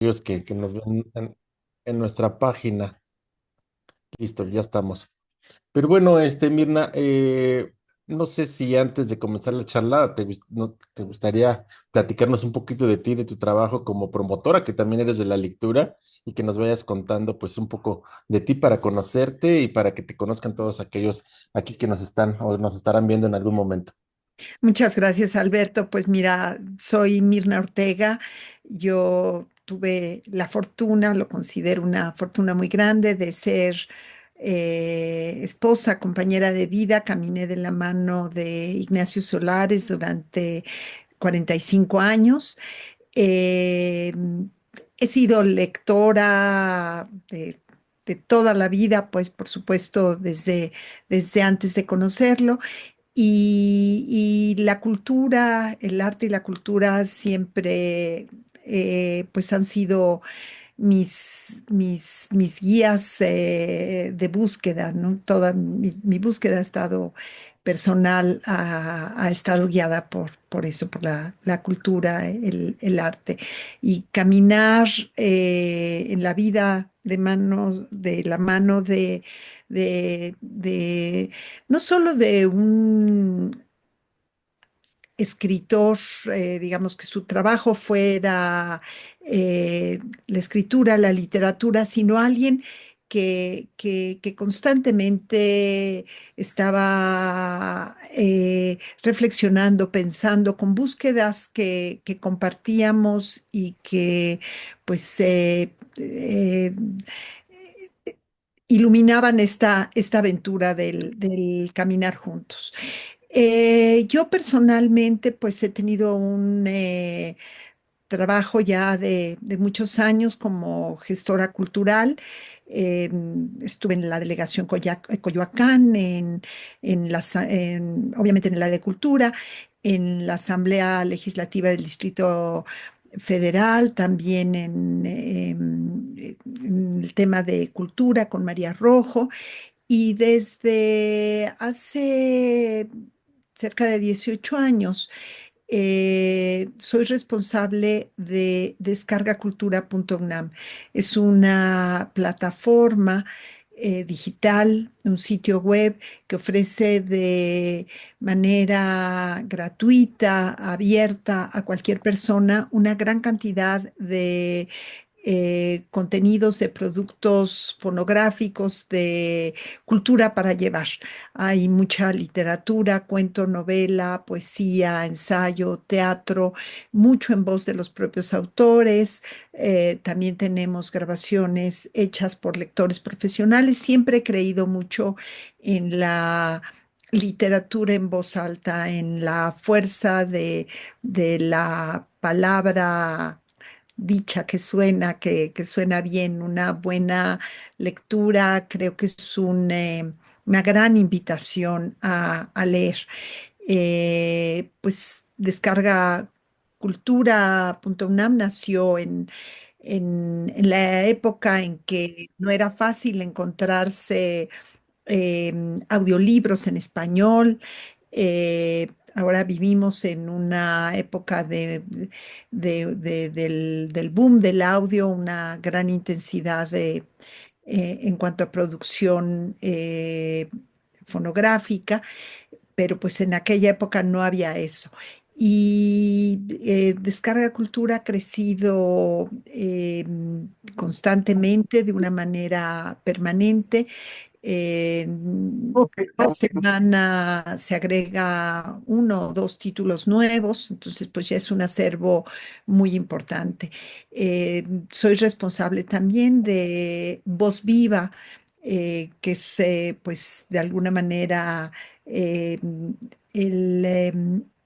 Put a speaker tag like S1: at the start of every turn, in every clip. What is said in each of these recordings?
S1: Aquellos que nos ven en nuestra página. Listo, ya estamos. Pero bueno, Mirna, no sé si antes de comenzar la charla te gustaría platicarnos un poquito de ti, de tu trabajo como promotora, que también eres de la lectura, y que nos vayas contando pues un poco de ti para conocerte y para que te conozcan todos aquellos aquí que nos están o nos estarán viendo en algún momento.
S2: Muchas gracias, Alberto. Pues mira, soy Mirna Ortega. Yo tuve la fortuna, lo considero una fortuna muy grande, de ser esposa, compañera de vida. Caminé de la mano de Ignacio Solares durante 45 años. Eh, He sido lectora de toda la vida, pues por supuesto desde antes de conocerlo. Y la cultura, el arte y la cultura siempre pues han sido mis guías de búsqueda, ¿no? Toda mi búsqueda ha estado personal, ha estado guiada por eso, por la cultura, el arte. Y caminar en la vida de la mano de no solo de un escritor, digamos que su trabajo fuera la escritura, la literatura, sino alguien que constantemente estaba reflexionando, pensando, con búsquedas que compartíamos y que pues iluminaban esta aventura del caminar juntos. Yo personalmente, pues he tenido un trabajo ya de muchos años como gestora cultural. Eh, Estuve en la delegación Coyoacán, obviamente en el área de cultura, en la Asamblea Legislativa del Distrito Federal, también en el tema de cultura con María Rojo. Y desde hace cerca de 18 años soy responsable de descargacultura.unam. Es una plataforma digital, un sitio web que ofrece de manera gratuita, abierta a cualquier persona, una gran cantidad de contenidos de productos fonográficos, de cultura para llevar. Hay mucha literatura, cuento, novela, poesía, ensayo, teatro, mucho en voz de los propios autores. También tenemos grabaciones hechas por lectores profesionales. Siempre he creído mucho en la literatura en voz alta, en la fuerza de la palabra dicha que suena bien, una buena lectura, creo que es una gran invitación a leer. Pues Descarga Cultura.unam nació en la época en que no era fácil encontrarse audiolibros en español. Ahora vivimos en una época del boom del audio, una gran intensidad en cuanto a producción fonográfica, pero pues en aquella época no había eso. Y Descarga Cultura ha crecido constantemente, de una manera permanente.
S1: Ok.
S2: Cada semana se agrega uno o dos títulos nuevos, entonces pues ya es un acervo muy importante. Soy responsable también de Voz Viva, que es pues de alguna manera eh, el,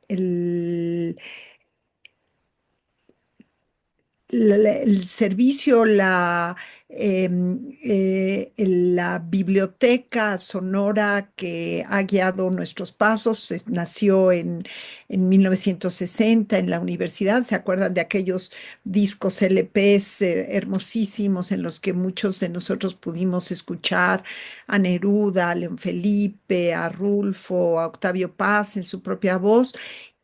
S2: el el servicio, la biblioteca sonora que ha guiado nuestros pasos. Nació en 1960 en la universidad. ¿Se acuerdan de aquellos discos LPs hermosísimos en los que muchos de nosotros pudimos escuchar a Neruda, a León Felipe, a Rulfo, a Octavio Paz en su propia voz?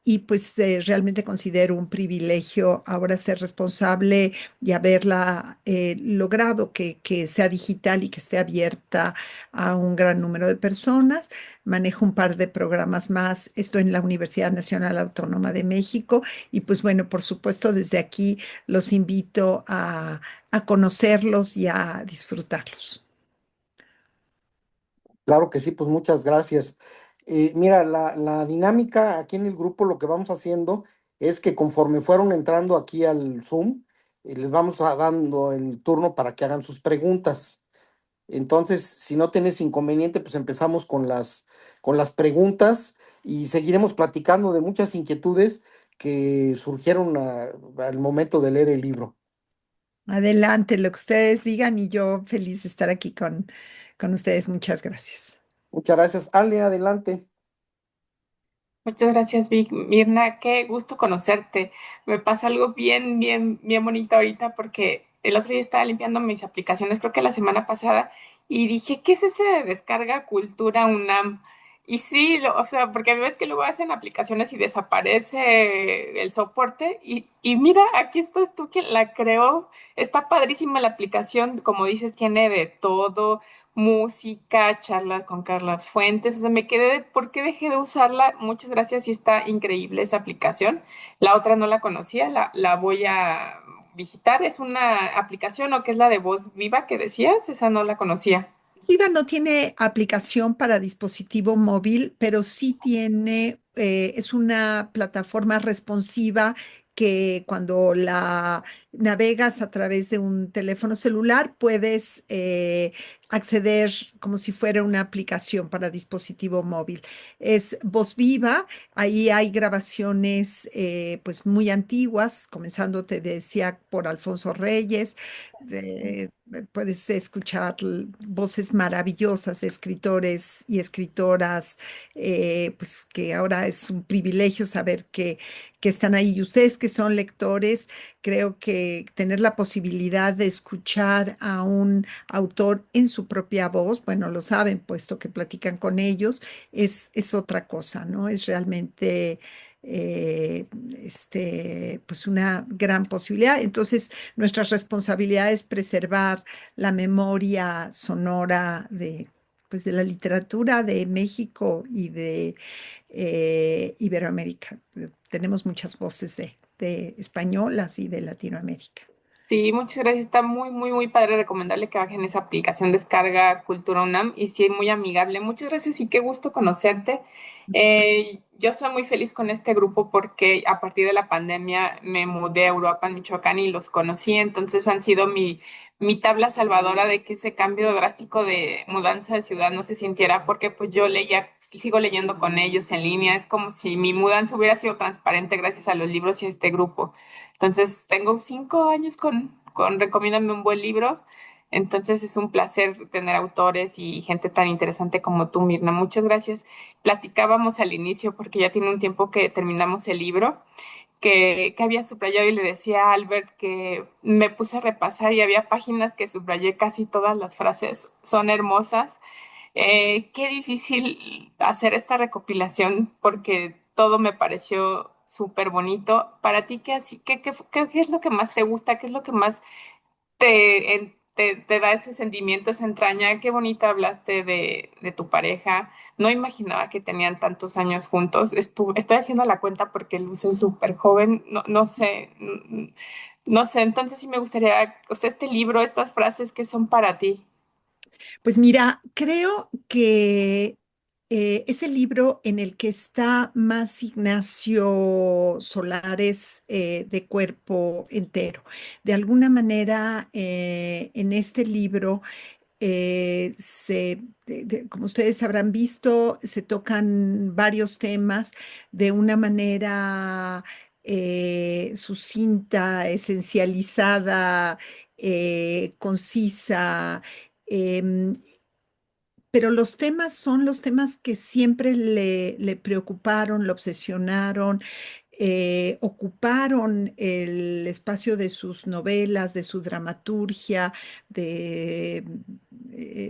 S2: y pues realmente considero un privilegio ahora ser responsable y haberla logrado que sea digital y que esté abierta a un gran número de personas. Manejo un par de programas más, estoy en la Universidad Nacional Autónoma de México y pues bueno, por supuesto desde aquí los invito a conocerlos y a disfrutarlos.
S3: Claro que sí, pues muchas gracias. Mira, la dinámica aquí en el grupo, lo que vamos haciendo es que conforme fueron entrando aquí al Zoom, les vamos dando el turno para que hagan sus preguntas. Entonces, si no tienes inconveniente, pues empezamos con las preguntas y seguiremos platicando de muchas inquietudes que surgieron al momento de leer el libro.
S2: Adelante, lo que ustedes digan y yo feliz de estar aquí con ustedes. Muchas gracias.
S3: Muchas gracias. Ale, adelante.
S4: Muchas gracias, Vic. Mirna, qué gusto conocerte. Me pasa algo bien bonito ahorita porque el otro día estaba limpiando mis aplicaciones, creo que la semana pasada, y dije, ¿qué es ese de descarga Cultura UNAM? Y sí, o sea, porque ves que luego hacen aplicaciones y desaparece el soporte, y mira, aquí estás tú quien la creó. Está padrísima la aplicación, como dices, tiene de todo música, charlas con Carla Fuentes, o sea, me quedé de por qué dejé de usarla. Muchas gracias y está increíble esa aplicación. La otra no la conocía, la voy a visitar. Es una aplicación o que es la de Voz Viva que decías, esa no la conocía.
S2: Viva no tiene aplicación para dispositivo móvil, pero sí tiene, es una plataforma responsiva que cuando la navegas a través de un teléfono celular puedes acceder como si fuera una aplicación para dispositivo móvil. Es Voz Viva, ahí hay grabaciones pues muy antiguas, comenzando, te decía, por Alfonso Reyes. eh, Puedes escuchar voces maravillosas de escritores y escritoras, pues que ahora es un privilegio saber que están ahí. Y ustedes que son lectores, creo que tener la posibilidad de escuchar a un autor en su propia voz, bueno, lo saben, puesto que platican con ellos, es otra cosa, ¿no? Es realmente eh, pues una gran posibilidad. Entonces, nuestra responsabilidad es preservar la memoria sonora pues de la literatura de México y de Iberoamérica. Tenemos muchas voces de españolas y de Latinoamérica.
S4: Sí, muchas gracias. Está muy padre. Recomendarle que bajen esa aplicación Descarga Cultura UNAM y sí, muy amigable. Muchas gracias y qué gusto conocerte. Yo soy muy feliz con este grupo porque a partir de la pandemia me mudé a Europa, Michoacán, y los conocí. Entonces han sido mi tabla salvadora de que ese cambio drástico de mudanza de ciudad no se sintiera porque pues yo leía, sigo leyendo con ellos en línea. Es como si mi mudanza hubiera sido transparente gracias a los libros y a este grupo. Entonces, tengo 5 años con Recomiéndame un buen libro. Entonces, es un placer tener autores y gente tan interesante como tú, Mirna. Muchas gracias. Platicábamos al inicio, porque ya tiene un tiempo que terminamos el libro, que había subrayado y le decía a Albert que me puse a repasar y había páginas que subrayé casi todas las frases. Son hermosas. Qué difícil hacer esta recopilación porque todo me pareció súper bonito. Para ti, ¿qué es lo que más te gusta? ¿Qué es lo que más te da ese sentimiento, esa entraña? Qué bonito hablaste de tu pareja. No imaginaba que tenían tantos años juntos. Estoy haciendo la cuenta porque luce súper joven. No, no sé, no sé. Entonces sí me gustaría, o sea, este libro, estas frases que son para ti.
S2: Pues mira, creo que es el libro en el que está más Ignacio Solares de cuerpo entero. De alguna manera, en este libro como ustedes habrán visto, se tocan varios temas de una manera sucinta, esencializada, concisa. em, pero los temas son los temas que siempre le preocuparon, le obsesionaron, ocuparon el espacio de sus novelas, de su dramaturgia, de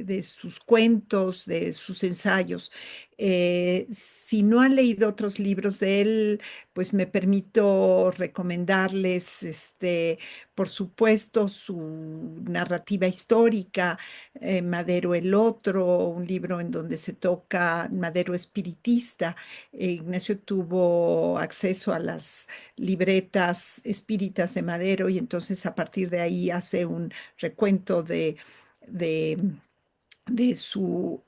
S2: de sus cuentos, de sus ensayos. Si no han leído otros libros de él, pues me permito recomendarles, por supuesto, su narrativa histórica, Madero el Otro, un libro en donde se toca Madero espiritista. Ignacio tuvo acceso a las libretas espíritas de Madero y entonces a partir de ahí hace un recuento de de su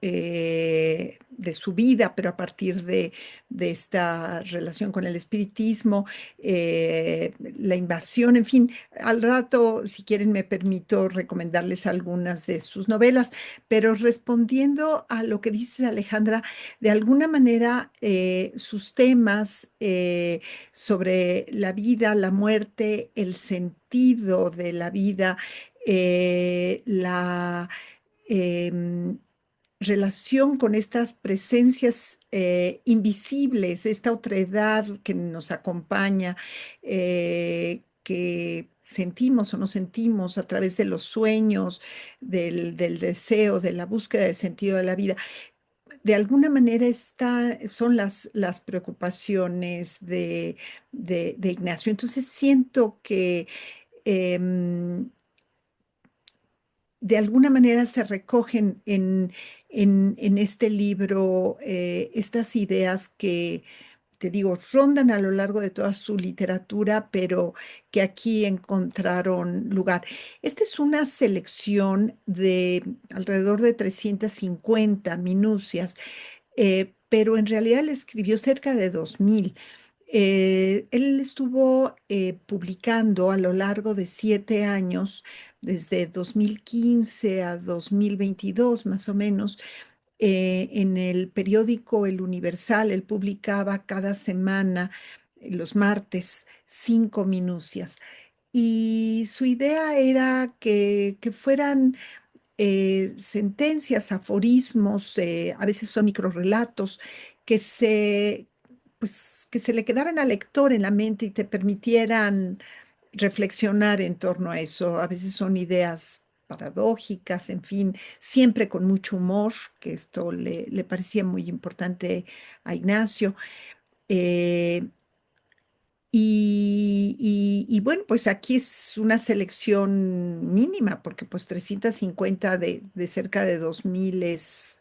S2: vida, pero a partir de esta relación con el espiritismo, la invasión, en fin, al rato, si quieren, me permito recomendarles algunas de sus novelas, pero respondiendo a lo que dices, Alejandra, de alguna manera sus temas sobre la vida, la muerte, el sentido de la vida, la em, relación con estas presencias invisibles, esta otredad que nos acompaña, que sentimos o no sentimos a través de los sueños, del deseo, de la búsqueda de sentido de la vida. De alguna manera son las preocupaciones de Ignacio. Entonces siento que em, de alguna manera se recogen en este libro estas ideas que, te digo, rondan a lo largo de toda su literatura, pero que aquí encontraron lugar. Esta es una selección de alrededor de 350 minucias, pero en realidad le escribió cerca de 2000. Él estuvo publicando a lo largo de 7 años, desde 2015 a 2022 más o menos, en el periódico El Universal. Él publicaba cada semana, los martes, 5 minucias. Y su idea era que fueran sentencias, aforismos, a veces son microrrelatos, que que se le quedaran al lector en la mente y te permitieran reflexionar en torno a eso. A veces son ideas paradójicas, en fin, siempre con mucho humor, que esto le parecía muy importante a Ignacio. Eh, y bueno, pues aquí es una selección mínima, porque pues 350 de cerca de 2000 es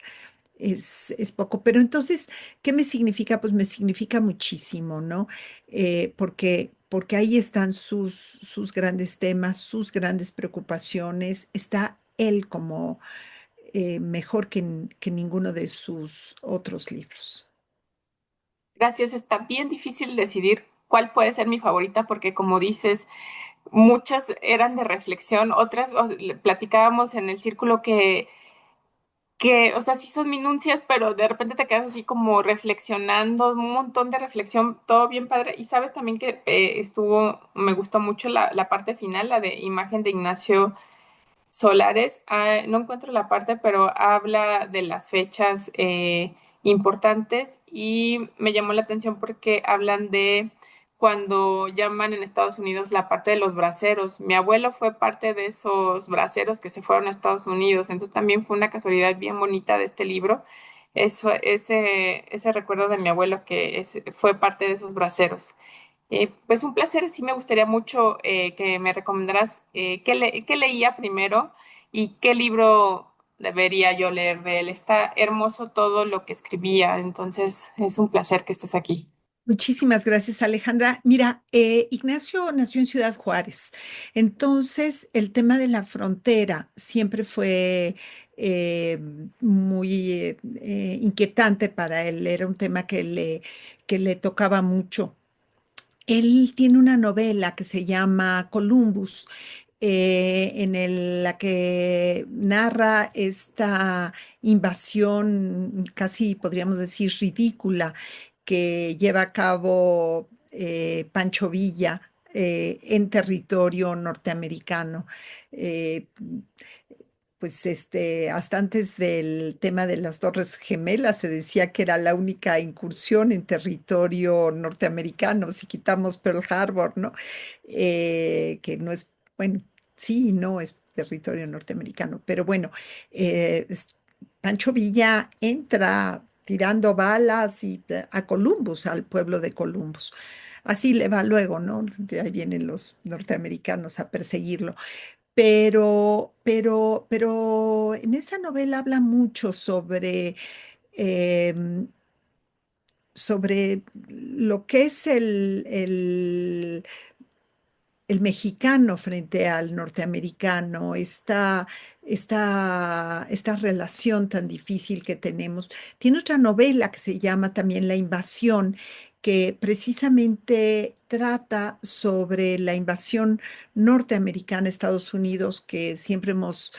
S2: poco. Pero entonces, ¿qué me significa? Pues me significa muchísimo, ¿no? Porque ahí están sus grandes temas, sus grandes preocupaciones. Está él como mejor que ninguno de sus otros libros.
S4: Gracias, está bien difícil decidir cuál puede ser mi favorita porque como dices, muchas eran de reflexión, otras platicábamos en el círculo o sea, sí son minucias, pero de repente te quedas así como reflexionando, un montón de reflexión, todo bien padre. Y sabes también que me gustó mucho la parte final, la de imagen de Ignacio Solares. No encuentro la parte, pero habla de las fechas importantes y me llamó la atención porque hablan de cuando llaman en Estados Unidos la parte de los braceros. Mi abuelo fue parte de esos braceros que se fueron a Estados Unidos, entonces también fue una casualidad bien bonita de este libro. Ese recuerdo de mi abuelo fue parte de esos braceros. Pues un placer, sí me gustaría mucho que me recomendaras qué leía primero y qué libro debería yo leer de él. Está hermoso todo lo que escribía, entonces es un placer que estés aquí.
S2: Muchísimas gracias, Alejandra. Mira, Ignacio nació en Ciudad Juárez, entonces el tema de la frontera siempre fue eh, muy inquietante para él, era un tema que le tocaba mucho. Él tiene una novela que se llama Columbus, la que narra esta invasión, casi podríamos decir ridícula, que lleva a cabo Pancho Villa en territorio norteamericano. Eh, pues hasta antes del tema de las Torres Gemelas se decía que era la única incursión en territorio norteamericano, si quitamos Pearl Harbor, ¿no? Que no es, bueno, sí, no es territorio norteamericano, pero bueno, eh, es- Pancho Villa entra tirando balas a Columbus, al pueblo de Columbus. Así le va luego, ¿no? De ahí vienen los norteamericanos a perseguirlo. Pero en esa novela habla mucho em, sobre lo que es el mexicano frente al norteamericano, esta relación tan difícil que tenemos. Tiene otra novela que se llama también La Invasión, que precisamente trata sobre la invasión norteamericana a Estados Unidos, que siempre hemos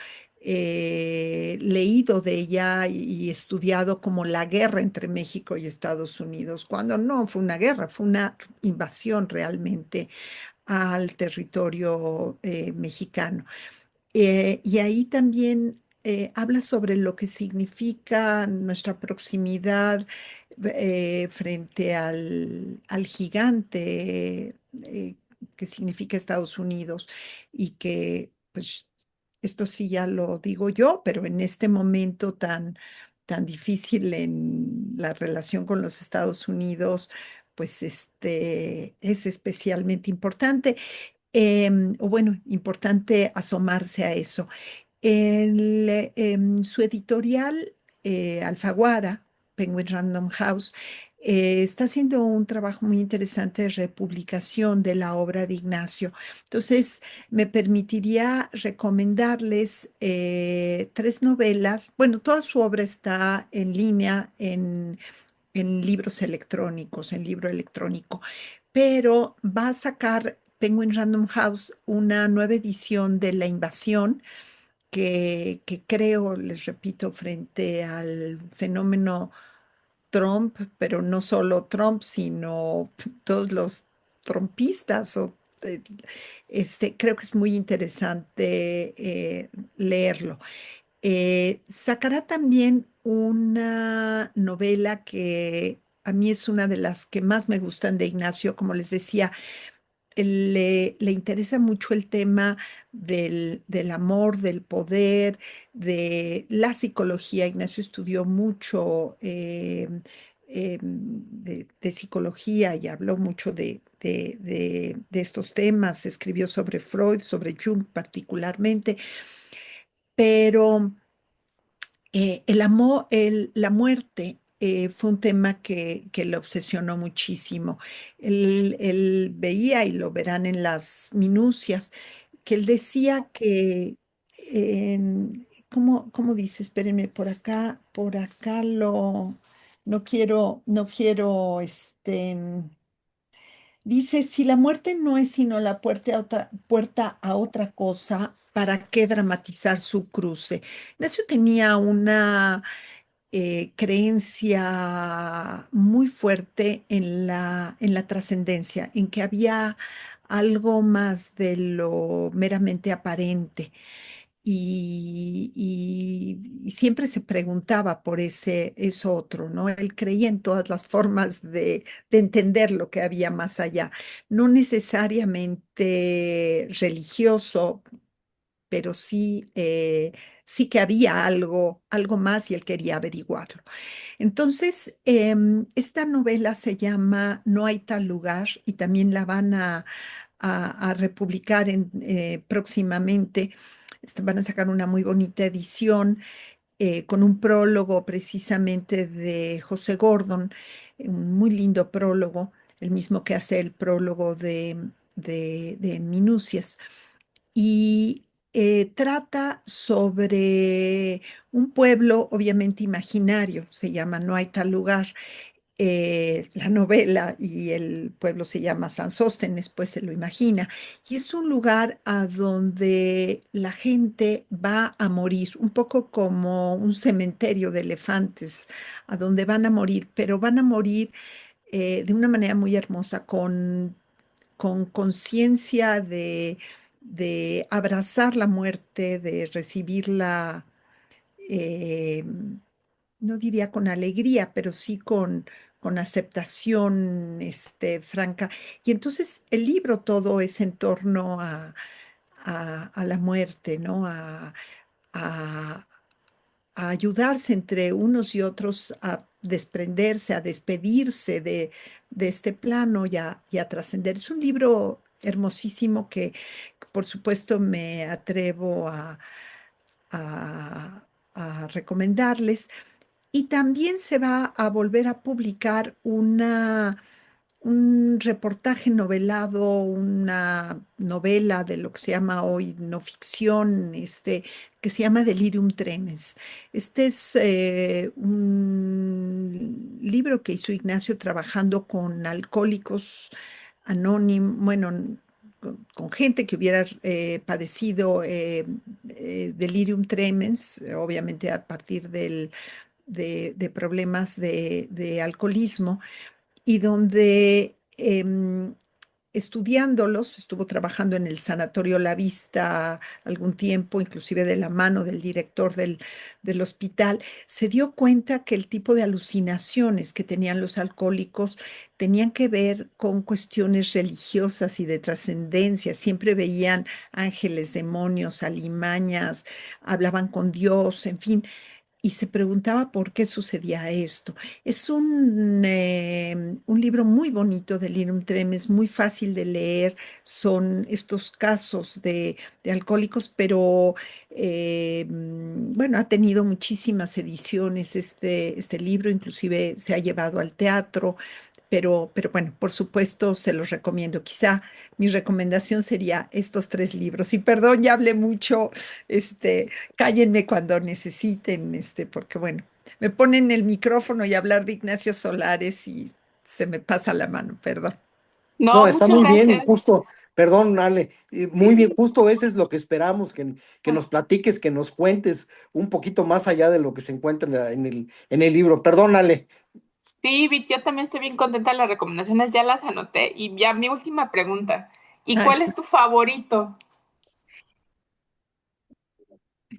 S2: leído de ella y estudiado como la guerra entre México y Estados Unidos, cuando no fue una guerra, fue una invasión realmente al territorio mexicano. Y ahí también habla sobre lo que significa nuestra proximidad frente al gigante que significa Estados Unidos y que, pues, esto sí ya lo digo yo, pero en este momento tan difícil en la relación con los Estados Unidos, pues es especialmente importante, o bueno, importante asomarse a eso. Su editorial, Alfaguara, Penguin Random House, está haciendo un trabajo muy interesante de republicación de la obra de Ignacio. Entonces, me permitiría recomendarles tres novelas. Bueno, toda su obra está en línea en libros electrónicos, en libro electrónico, pero va a sacar Penguin Random House una nueva edición de La Invasión, que creo, les repito, frente al fenómeno Trump, pero no solo Trump, sino todos los trumpistas, eh, creo que es muy interesante leerlo. Sacará también una novela que a mí es una de las que más me gustan de Ignacio. Como les decía, le interesa mucho el tema del amor, del poder, de la psicología. Ignacio estudió mucho de psicología y habló mucho de estos temas. Escribió sobre Freud, sobre Jung particularmente, pero el amor, la muerte fue un tema que le obsesionó muchísimo. Él veía, y lo verán en las minucias, que él decía que, ¿cómo dice? Espérenme, por acá no quiero, dice, si la muerte no es sino la puerta a otra cosa, ¿para qué dramatizar su cruce? Ignacio tenía una creencia muy fuerte en la trascendencia, en que había algo más de lo meramente aparente. Y siempre se preguntaba por eso otro, ¿no? Él creía en todas las formas de entender lo que había más allá, no necesariamente religioso, pero sí que había algo más y él quería averiguarlo. Entonces, esta novela se llama No hay tal lugar y también la van a republicar próximamente. Van a sacar una muy bonita edición con un prólogo precisamente de José Gordon, un muy lindo prólogo, el mismo que hace el prólogo de Minucias. Y trata sobre un pueblo obviamente imaginario, se llama No hay tal lugar, la novela, y el pueblo se llama San Sóstenes, pues se lo imagina. Y es un lugar a donde la gente va a morir, un poco como un cementerio de elefantes, a donde van a morir, pero van a morir de una manera muy hermosa, con conciencia de abrazar la muerte, de recibirla, eh, no diría con alegría, pero sí con aceptación franca. Y entonces el libro todo es en torno a la muerte, ¿no? A- a ayudarse entre unos y otros a desprenderse, a despedirse de este plano y a trascender. Es un libro hermosísimo que, por supuesto, me atrevo a- a recomendarles. Y también se va a volver a publicar un reportaje novelado, una novela de lo que se llama hoy no ficción, que se llama Delirium Tremens. Este es un libro que hizo Ignacio trabajando con alcohólicos anónimos, bueno, con gente que hubiera padecido delirium tremens, obviamente a partir de problemas de alcoholismo y donde estudiándolos, estuvo trabajando en el Sanatorio La Vista algún tiempo, inclusive de la mano del director del hospital, se dio cuenta que el tipo de alucinaciones que tenían los alcohólicos tenían que ver con cuestiones religiosas y de trascendencia. Siempre veían ángeles, demonios, alimañas, hablaban con Dios, en fin, y se preguntaba por qué sucedía esto. Es un libro muy bonito de Lirum Tremens, muy fácil de leer. Son estos casos de alcohólicos, pero bueno, ha tenido muchísimas ediciones este libro, inclusive se ha llevado al teatro. Pero bueno, por supuesto se los recomiendo. Quizá mi recomendación sería estos tres libros. Y perdón, ya hablé mucho, cállenme cuando necesiten, porque bueno, me ponen el micrófono y hablar de Ignacio Solares y se me pasa la mano, perdón.
S3: No,
S4: No,
S3: está
S4: muchas
S3: muy bien y
S4: gracias.
S3: justo, perdón, Ale, muy bien, justo eso es lo que esperamos, que
S4: Ah,
S3: nos platiques, que nos cuentes un poquito más allá de lo que se encuentra en el libro. Perdón, Ale.
S4: sí, Vit, yo también estoy bien contenta. Las recomendaciones ya las anoté. Y ya mi última pregunta. ¿Y
S2: Ay,
S4: cuál es tu favorito?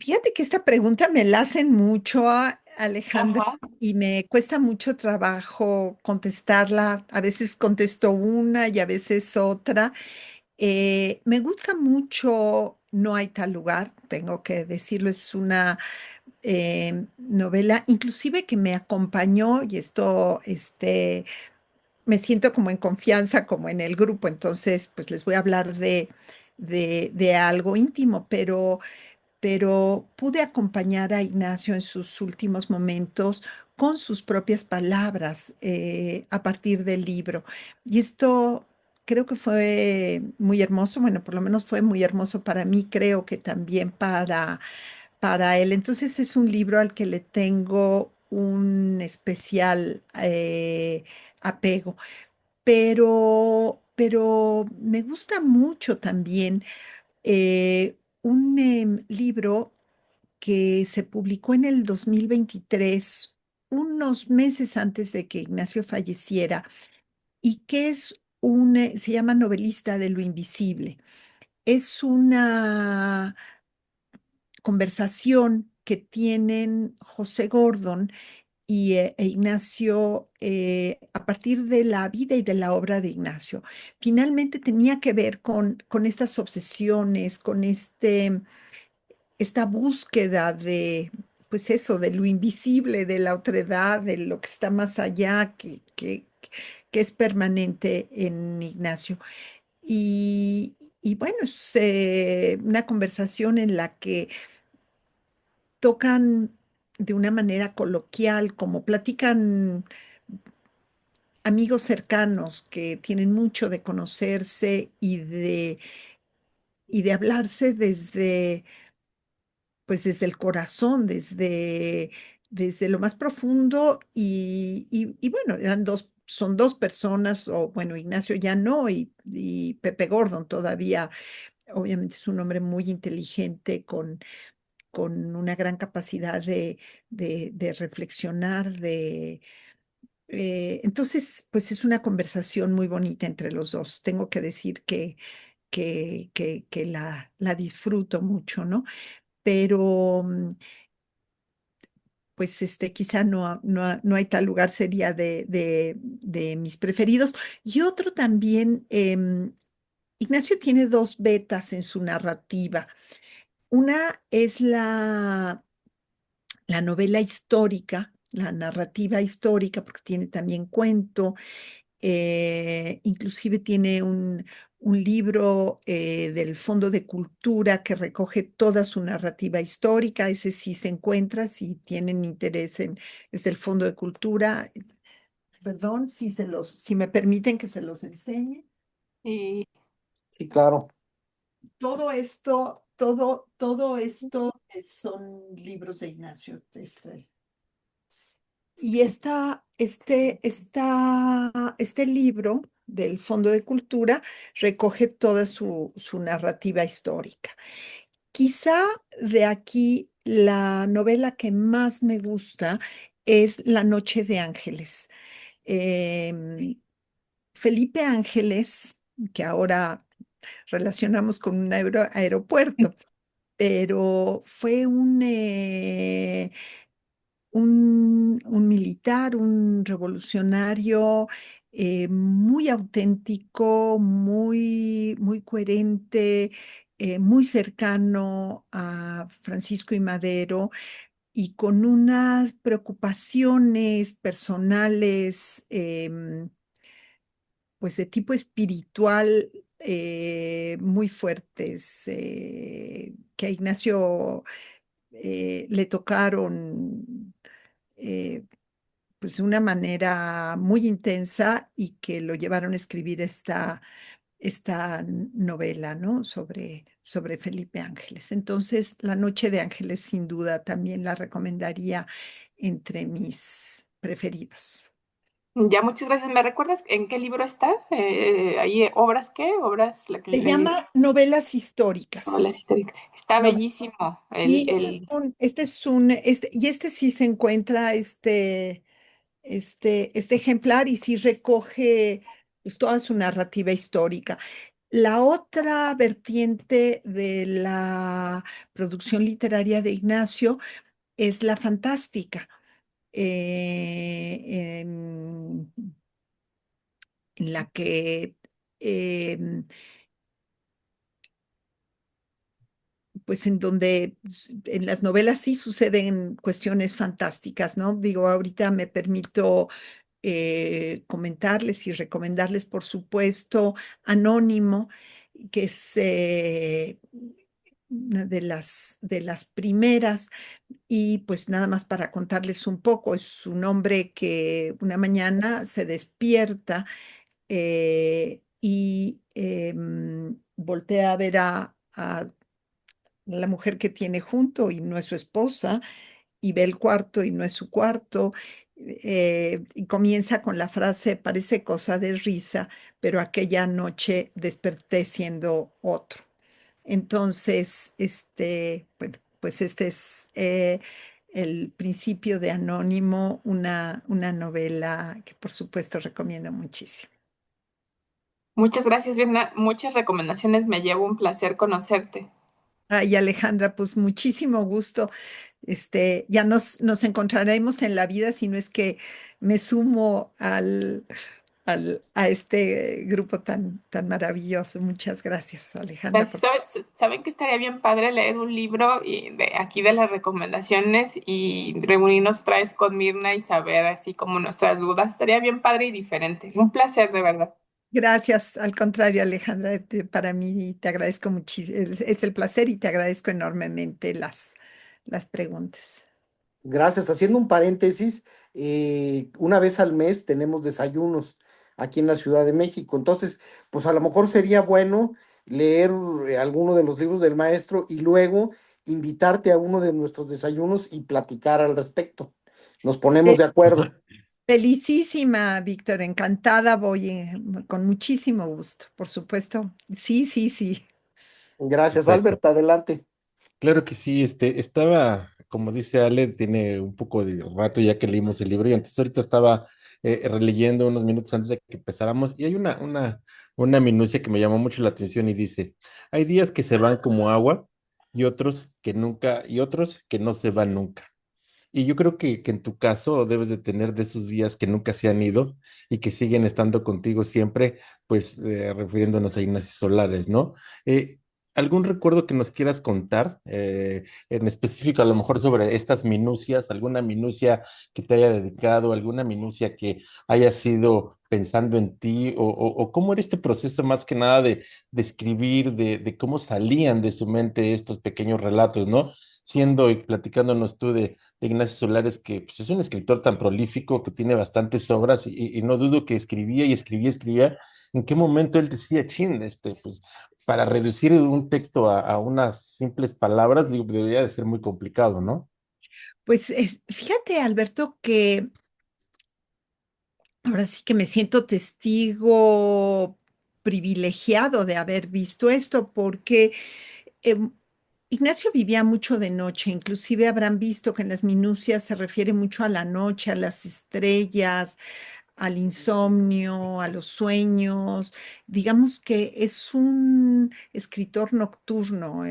S2: fíjate que esta pregunta me la hacen mucho, Alejandra,
S4: Ajá.
S2: y me cuesta mucho trabajo contestarla. A veces contesto una y a veces otra. Me gusta mucho No hay tal lugar, tengo que decirlo, es una novela, inclusive que me acompañó y esto, me siento como en confianza, como en el grupo, entonces pues les voy a hablar de algo íntimo, pero pude acompañar a Ignacio en sus últimos momentos con sus propias palabras a partir del libro. Y esto creo que fue muy hermoso, bueno, por lo menos fue muy hermoso para mí, creo que también para él. Entonces es un libro al que le tengo un especial apego, pero me gusta mucho también un libro que se publicó en el 2023, unos meses antes de que Ignacio falleciera, y que es se llama Novelista de lo Invisible. Es una conversación que tienen José Gordon e Ignacio a partir de la vida y de la obra de Ignacio. Finalmente tenía que ver con estas obsesiones, con esta búsqueda de, pues eso, de lo invisible, de la otredad, de lo que está más allá, que es permanente en Ignacio. Y bueno, es una conversación en la que tocan de una manera coloquial, como platican amigos cercanos que tienen mucho de conocerse y de hablarse pues desde el corazón, desde lo más profundo y bueno, son dos personas, o bueno, Ignacio ya no, y Pepe Gordon todavía, obviamente es un hombre muy inteligente con una gran capacidad de reflexionar, entonces, pues es una conversación muy bonita entre los dos. Tengo que decir que la disfruto mucho, ¿no? Pero pues quizá no hay tal lugar, sería de mis preferidos. Y otro también Ignacio tiene dos vetas en su narrativa. Una es la novela histórica, la narrativa histórica, porque tiene también cuento, inclusive tiene un libro del Fondo de Cultura que recoge toda su narrativa histórica. Ese sí se encuentra, si tienen interés es del Fondo de Cultura. Perdón, si me permiten que se los enseñe.
S4: Y
S3: Sí, claro.
S2: Todo esto son libros de Ignacio. Y este libro del Fondo de Cultura recoge toda su narrativa histórica. Quizá de aquí la novela que más me gusta es La Noche de Ángeles. Em, Felipe Ángeles, que ahora relacionamos con un aeropuerto, pero fue un militar, un revolucionario muy auténtico, muy coherente, muy cercano a Francisco y Madero y con unas preocupaciones personales, pues de tipo espiritual muy fuertes, que a Ignacio le tocaron pues de una manera muy intensa y que lo llevaron a escribir esta novela, ¿no? Sobre Felipe Ángeles. Entonces, La Noche de Ángeles sin duda también la recomendaría entre mis preferidas.
S4: ya, muchas gracias. ¿Me recuerdas en qué libro está? Ahí, ¿obras qué? ¿Obras la que
S2: Se
S4: leí?
S2: llama Novelas Históricas.
S4: Novelas históricas. Está
S2: Nove-
S4: bellísimo.
S2: y este sí se encuentra este ejemplar y sí recoge pues, toda su narrativa histórica. La otra vertiente de la producción literaria de Ignacio es la fantástica, en la que em, pues en donde en las novelas sí suceden cuestiones fantásticas, ¿no? Digo, ahorita me permito comentarles y recomendarles, por supuesto, Anónimo, que es una de las primeras, y pues nada más para contarles un poco, es un hombre que una mañana se despierta y voltea a ver a la mujer que tiene junto y no es su esposa, y ve el cuarto y no es su cuarto, y comienza con la frase, parece cosa de risa, pero aquella noche desperté siendo otro. Entonces, bueno, pues este es el principio de Anónimo, una novela que por supuesto recomiendo muchísimo.
S4: Muchas gracias, Virna. Muchas recomendaciones. Me llevo un placer conocerte.
S2: Ay, Alejandra, pues muchísimo gusto. Ya nos encontraremos en la vida, si no es que me sumo a este grupo tan maravilloso. Muchas gracias, Alejandra.
S4: Gracias. ¿Saben que estaría bien padre leer un libro y de aquí de las recomendaciones y reunirnos otra vez con Mirna y saber así como nuestras dudas? Estaría bien padre y diferente. Un placer, de verdad.
S2: Gracias, al contrario, Alejandra, para mí te agradezco muchísimo, es el placer y te agradezco enormemente las preguntas.
S3: Gracias. Haciendo un paréntesis, una vez al mes tenemos desayunos aquí en la Ciudad de México. Entonces, pues a lo mejor sería bueno leer alguno de los libros del maestro y luego invitarte a uno de nuestros desayunos y platicar al respecto. Nos ponemos
S2: Eh,
S3: de acuerdo.
S2: Felicísima, Víctor, encantada, voy con muchísimo gusto, por supuesto. Sí, sí, sí.
S3: Gracias,
S1: Perfecto.
S3: Albert. Adelante.
S1: Claro que sí, estaba, como dice Ale, tiene un poco de rato ya que leímos el libro y entonces ahorita estaba releyendo unos minutos antes de que empezáramos y hay una minucia que me llamó mucho la atención y dice, hay días que se van como agua y otros que nunca, y otros que no se van nunca. Y yo creo que en tu caso debes de tener de esos días que nunca se han ido y que siguen estando contigo siempre, pues refiriéndonos a Ignacio Solares, ¿no? Eh, ¿Algún recuerdo que nos quieras contar, en específico a lo mejor sobre estas minucias, alguna minucia que te haya dedicado, alguna minucia que haya sido pensando en ti, o cómo era este proceso más que nada de escribir, de cómo salían de su mente estos pequeños relatos, ¿no? Siendo y platicándonos tú de Ignacio Solares, que pues, es un escritor tan prolífico que tiene bastantes obras y no dudo que escribía y escribía, escribía. ¿En qué momento él decía, chin, pues para reducir un texto a unas simples palabras, digo, debería de ser muy complicado, ¿no?
S2: Pues fíjate, Alberto, que ahora sí que me siento testigo privilegiado de haber visto esto, porque em, Ignacio vivía mucho de noche, inclusive habrán visto que en las minucias se refiere mucho a la noche, a las estrellas, al insomnio, a los sueños. Digamos que es un escritor nocturno.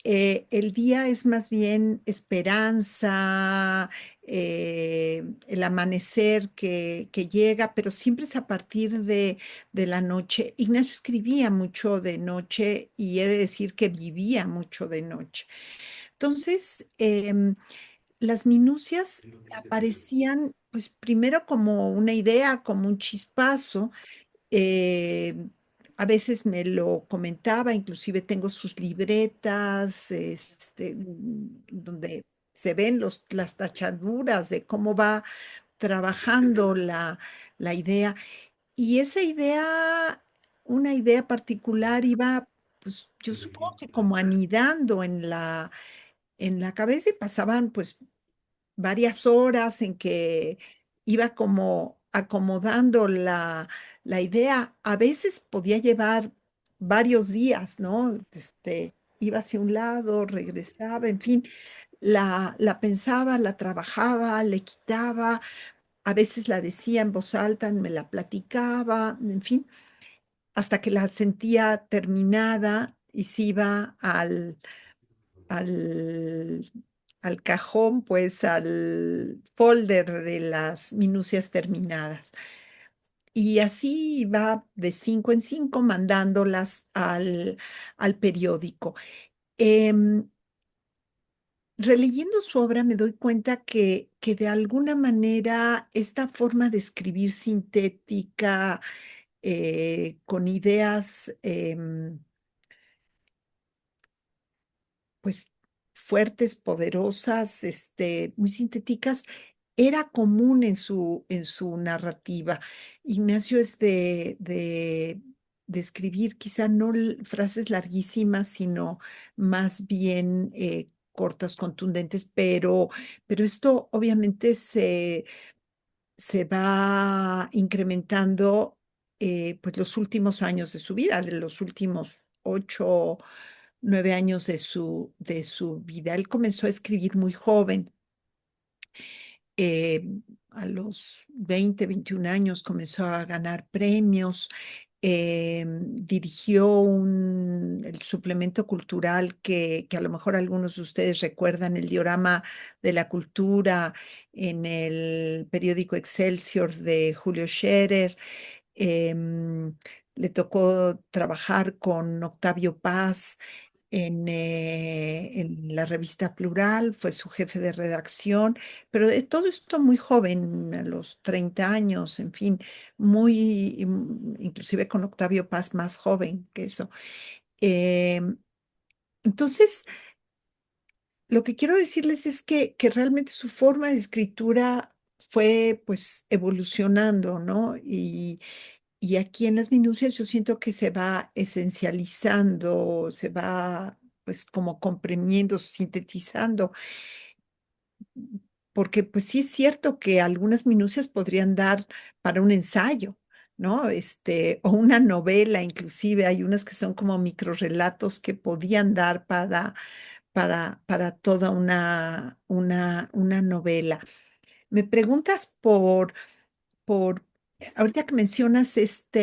S2: El día es más bien esperanza, el amanecer que llega, pero siempre es a partir de la noche. Ignacio escribía mucho de noche y he de decir que vivía mucho de noche. Entonces, las minucias aparecían, pues primero como una idea, como un chispazo. eh, a veces me lo comentaba, inclusive tengo sus libretas, donde se ven las tachaduras de cómo va trabajando la idea. Y esa idea, una idea particular iba, pues yo supongo que como anidando en la cabeza y pasaban pues varias horas en que iba como acomodando la idea. A veces podía llevar varios días, ¿no? Iba hacia un lado, regresaba, en fin, la pensaba, la trabajaba, le quitaba, a veces la decía en voz alta, me la platicaba, en fin, hasta que la sentía terminada y se iba al, al cajón, pues al folder de las minucias terminadas. Y así va de cinco en cinco mandándolas al periódico. Em, Releyendo su obra me doy cuenta que de alguna manera esta forma de escribir sintética, con ideas pues fuertes, poderosas, muy sintéticas, era común en su narrativa. Ignacio es de escribir quizá no frases larguísimas, sino más bien cortas, contundentes, pero esto obviamente se va incrementando pues los últimos años de su vida, de los últimos 8, 9 años de su vida. Él comenzó a escribir muy joven. eh, a los 20, 21 años comenzó a ganar premios. Dirigió el suplemento cultural que a lo mejor algunos de ustedes recuerdan, el diorama de la cultura en el periódico Excelsior de Julio Scherer. Em, Le tocó trabajar con Octavio Paz en la revista Plural, fue su jefe de redacción, pero de todo esto muy joven, a los 30 años, en fin, inclusive con Octavio Paz más joven que eso. Em, entonces, lo que quiero decirles es que realmente su forma de escritura fue pues evolucionando, ¿no? Y aquí en las minucias yo siento que se va esencializando, se va pues como comprimiendo, sintetizando, porque pues sí es cierto que algunas minucias podrían dar para un ensayo, ¿no? O una novela, inclusive hay unas que son como microrelatos que podían dar para toda una novela. Me preguntas por, ahorita que mencionas esta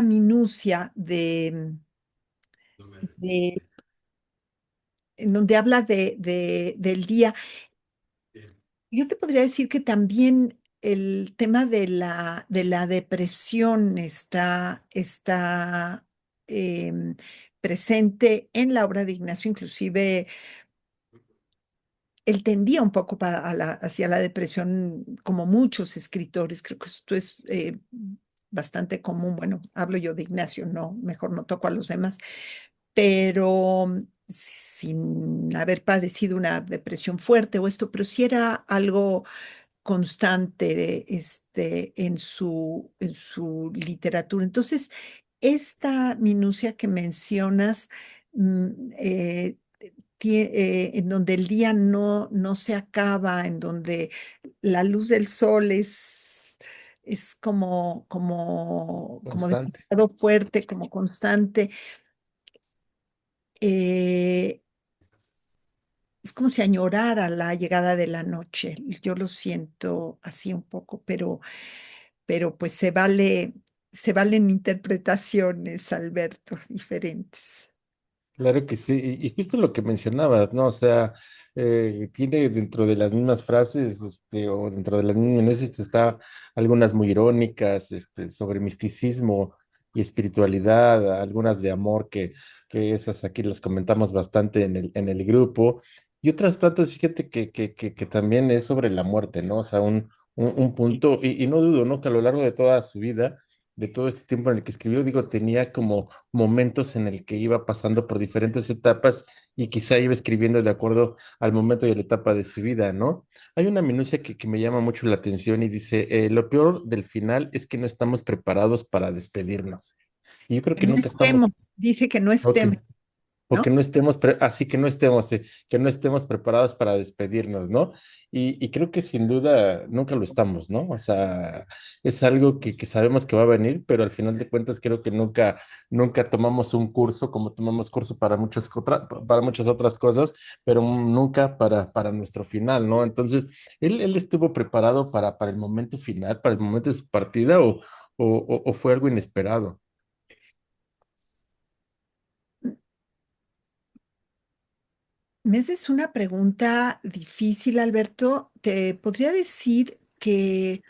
S2: minucia de en donde habla del día. Yo te podría decir que también el tema de la depresión está em, presente en la obra de Ignacio, inclusive él tendía un poco hacia la depresión, como muchos escritores. Creo que esto es bastante común. Bueno, hablo yo de Ignacio, no, mejor no toco a los demás, pero sin haber padecido una depresión fuerte o esto, pero sí era algo constante en su literatura. Entonces, esta minucia que mencionas, mm, eh, en donde el día no se acaba, en donde la luz del sol es como
S1: Constante.
S2: demasiado fuerte, como constante. eh, es como si añorara la llegada de la noche. Yo lo siento así un poco, pero pues se valen interpretaciones, Alberto, diferentes.
S1: Claro que sí, y justo lo que mencionabas, ¿no? O sea, tiene dentro de las mismas frases, o dentro de las mismas nueces, pues, está algunas muy irónicas, sobre misticismo y espiritualidad, algunas de amor que esas aquí las comentamos bastante en el grupo, y otras tantas, fíjate que también es sobre la muerte, ¿no? O sea, un punto, y no dudo, ¿no? Que a lo largo de toda su vida, de todo este tiempo en el que escribió, digo, tenía como momentos en el que iba pasando por diferentes etapas y quizá iba escribiendo de acuerdo al momento y a la etapa de su vida, ¿no? Hay una minucia que me llama mucho la atención y dice, lo peor del final es que no estamos preparados para despedirnos. Y yo creo
S2: Que
S1: que
S2: no
S1: nunca estamos.
S2: estemos, dice que no
S1: Ok.
S2: estemos,
S1: O que
S2: ¿no?
S1: no estemos, así que no estemos preparados para despedirnos, ¿no? Y creo que sin duda nunca lo estamos, ¿no? O sea, es algo que sabemos que va a venir, pero al final de cuentas creo que nunca tomamos un curso como tomamos curso para muchas otras cosas, pero nunca para nuestro final, ¿no? Entonces, él estuvo preparado para el momento final, para el momento de su partida, o fue algo inesperado.
S2: Me haces una pregunta difícil, Alberto. Te podría decir que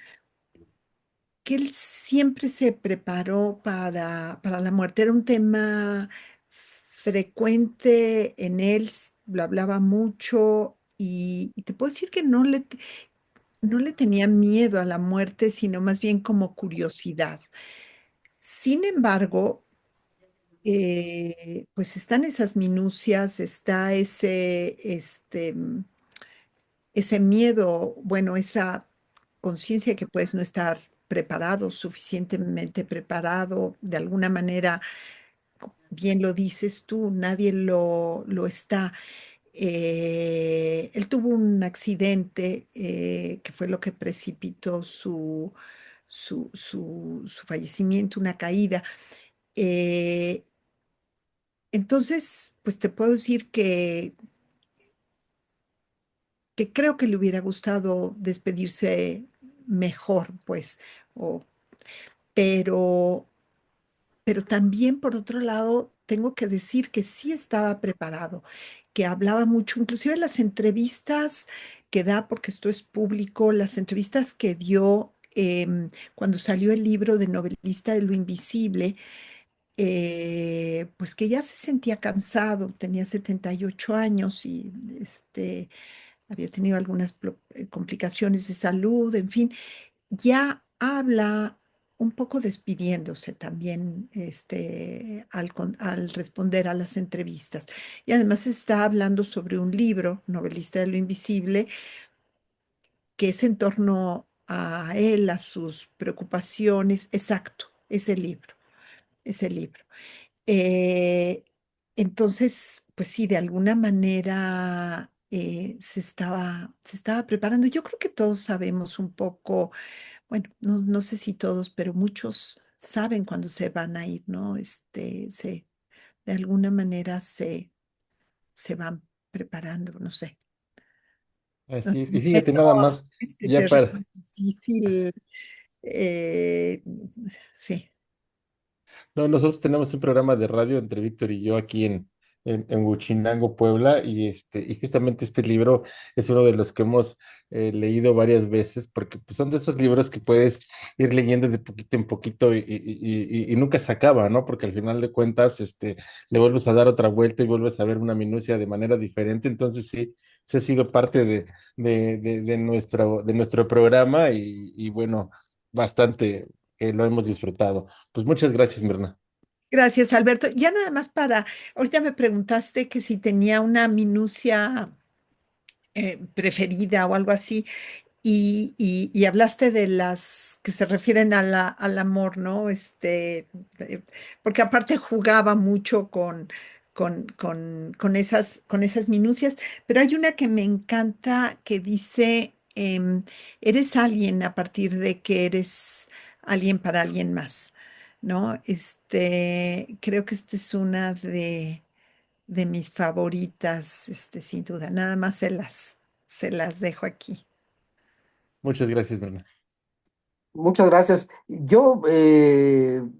S2: él siempre se preparó para la muerte. Era un tema frecuente en él, lo hablaba mucho y te puedo decir que no le tenía miedo a la muerte, sino más bien como curiosidad. Sin embargo, pues están esas minucias, está ese miedo, bueno, esa conciencia que puedes no estar preparado, suficientemente preparado, de alguna manera, bien lo dices tú, nadie lo está. Él tuvo un accidente que fue lo que precipitó su fallecimiento, una caída. Eh, entonces, pues te puedo decir que creo que le hubiera gustado despedirse mejor, pues, o- pero, pero también por otro lado, tengo que decir que sí estaba preparado, que hablaba mucho, inclusive las entrevistas que da, porque esto es público, las entrevistas que dio cuando salió el libro de novelista de lo invisible, pues que ya se sentía cansado, tenía 78 años y había tenido algunas complicaciones de salud, en fin, ya habla un poco despidiéndose también al responder a las entrevistas. Y además está hablando sobre un libro, Novelista de lo Invisible, que es en torno a él, a sus preocupaciones. Exacto, ese libro. Eh, entonces, pues sí, de alguna manera se estaba preparando. Yo creo que todos sabemos un poco, bueno, no sé si todos, pero muchos saben cuándo se van a ir, ¿no? De alguna manera se van preparando, no sé. No sé,
S1: Así es. Y
S2: un
S1: fíjate
S2: reto
S1: nada más, ya para,
S2: terrible, difícil. eh, sí.
S1: no, nosotros tenemos un programa de radio entre Víctor y yo aquí en Huichinango, Puebla, y justamente este libro es uno de los que hemos leído varias veces, porque pues, son de esos libros que puedes ir leyendo de poquito en poquito y nunca se acaba, ¿no? Porque al final de cuentas, le vuelves a dar otra vuelta y vuelves a ver una minucia de manera diferente, entonces sí, se ha sido parte de nuestro programa y bueno, bastante lo hemos disfrutado. Pues muchas gracias, Mirna.
S2: Gracias, Alberto. Ya nada más ahorita me preguntaste que si tenía una minucia preferida o algo así. Y hablaste de las que se refieren al amor, ¿no? Eh, Porque aparte jugaba mucho con esas minucias, pero hay una que me encanta que dice, eres alguien a partir de que eres alguien para alguien más, ¿no? Creo que esta es una de mis favoritas, sin duda. Nada más se las dejo aquí.
S1: Muchas gracias, Mirna.
S3: Muchas gracias. Yo,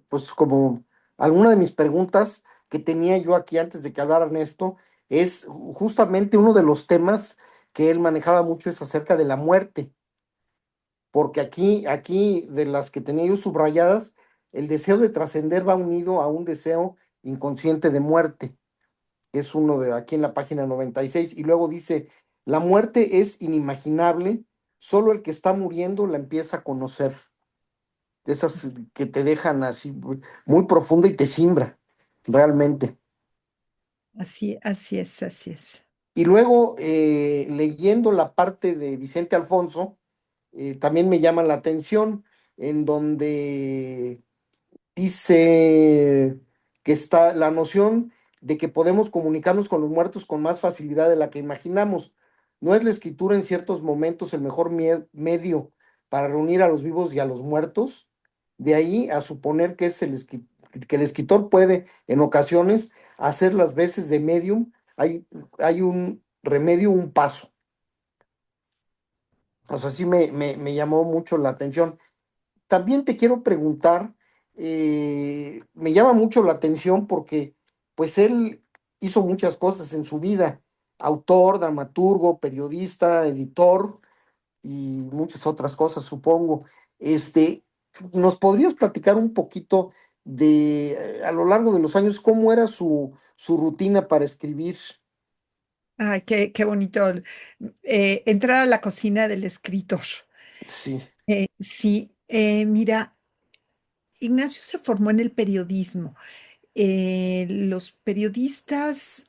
S3: pues como alguna de mis preguntas que tenía yo aquí antes de que hablara Ernesto, es justamente uno de los temas que él manejaba mucho es acerca de la muerte, porque aquí de las que tenía yo subrayadas, el deseo de trascender va unido a un deseo inconsciente de muerte, que es uno de aquí en la página 96, y luego dice, la muerte es inimaginable, solo el que está muriendo la empieza a conocer, de esas que te dejan así muy profunda y te simbra, realmente.
S2: Así es, así es.
S3: Y luego, leyendo la parte de Vicente Alfonso, también me llama la atención, en donde dice que está la noción de que podemos comunicarnos con los muertos con más facilidad de la que imaginamos. ¿No es la escritura en ciertos momentos el mejor medio para reunir a los vivos y a los muertos? De ahí a suponer que que el escritor puede en ocasiones hacer las veces de medium, hay un remedio, un paso. O sea, sí me llamó mucho la atención. También te quiero preguntar, me llama mucho la atención porque pues él hizo muchas cosas en su vida, autor, dramaturgo, periodista, editor y muchas otras cosas, supongo. Este, ¿Nos podrías platicar un poquito de a lo largo de los años cómo era su rutina para escribir?
S2: Ay, qué bonito. Entrar a la cocina del escritor.
S3: Sí,
S2: Sí, mira, Ignacio se formó en el periodismo. Los periodistas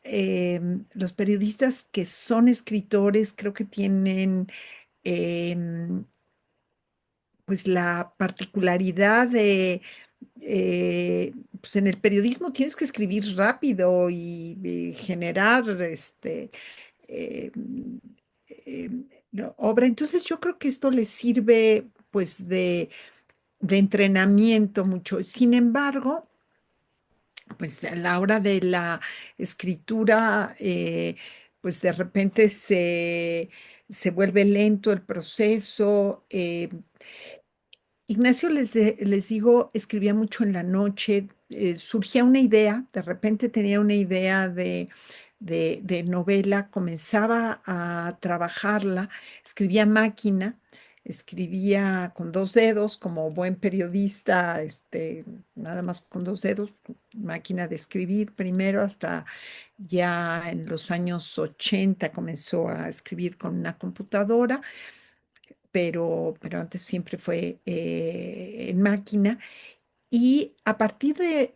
S2: que son escritores, creo que tienen em, pues la particularidad pues en el periodismo tienes que escribir rápido y generar eh, eh, obra. Entonces yo creo que esto les sirve pues de entrenamiento mucho. Sin embargo, pues a la hora de la escritura, pues de repente se vuelve lento el proceso. Ignacio, les digo, escribía mucho en la noche, surgía una idea, de repente tenía una idea de novela, comenzaba a trabajarla, escribía a máquina, escribía con dos dedos, como buen periodista, nada más con dos dedos, máquina de escribir primero, hasta ya en los años 80 comenzó a escribir con una computadora, pero antes siempre fue en máquina. Y a partir de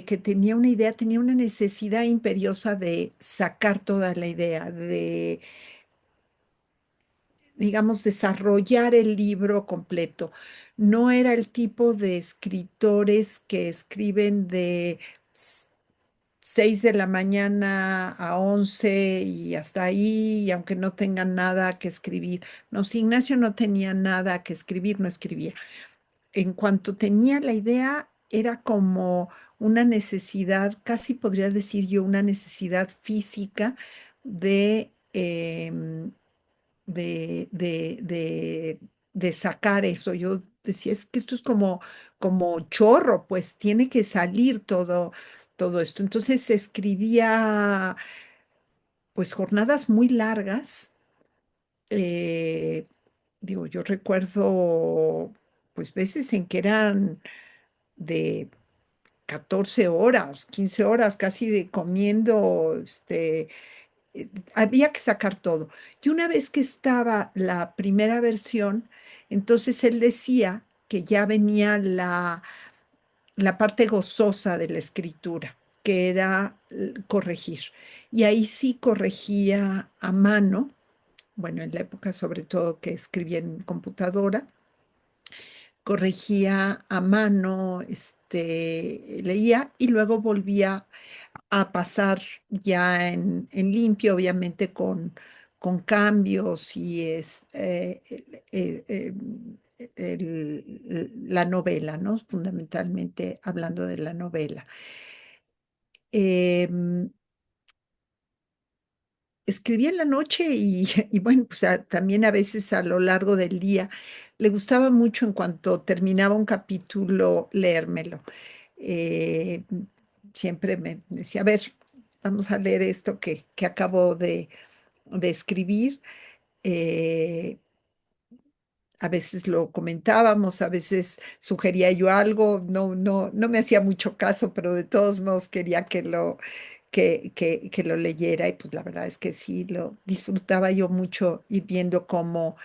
S2: que tenía una idea, tenía una necesidad imperiosa de sacar toda la idea, digamos, desarrollar el libro completo. No era el tipo de escritores que escriben de 6 de la mañana a 11 y hasta ahí, y aunque no tengan nada que escribir. No, si Ignacio no tenía nada que escribir, no escribía. En cuanto tenía la idea, era como una necesidad, casi podría decir yo, una necesidad física de, de sacar eso. Yo decía, es que esto es como chorro, pues tiene que salir todo, todo esto. Entonces escribía pues jornadas muy largas. eh, Digo, yo recuerdo pues veces en que eran de 14 horas, 15 horas casi de comiendo, había que sacar todo. Y una vez que estaba la primera versión, entonces él decía que ya venía la parte gozosa de la escritura, que era corregir. Y ahí sí corregía a mano, bueno, en la época sobre todo que escribía en computadora, corregía a mano, leía y luego volvía a pasar ya en limpio, obviamente con cambios y la novela, ¿no? Fundamentalmente hablando de la novela. Em, Escribía en la noche y, y bueno, pues también a veces a lo largo del día. Le gustaba mucho en cuanto terminaba un capítulo leérmelo. Eh, Siempre me decía, a ver, vamos a leer esto que acabo de escribir. Eh, a veces lo comentábamos, a veces sugería yo algo, no me hacía mucho caso, pero de todos modos quería que lo leyera y pues la verdad es que sí, lo disfrutaba yo mucho ir viendo cómo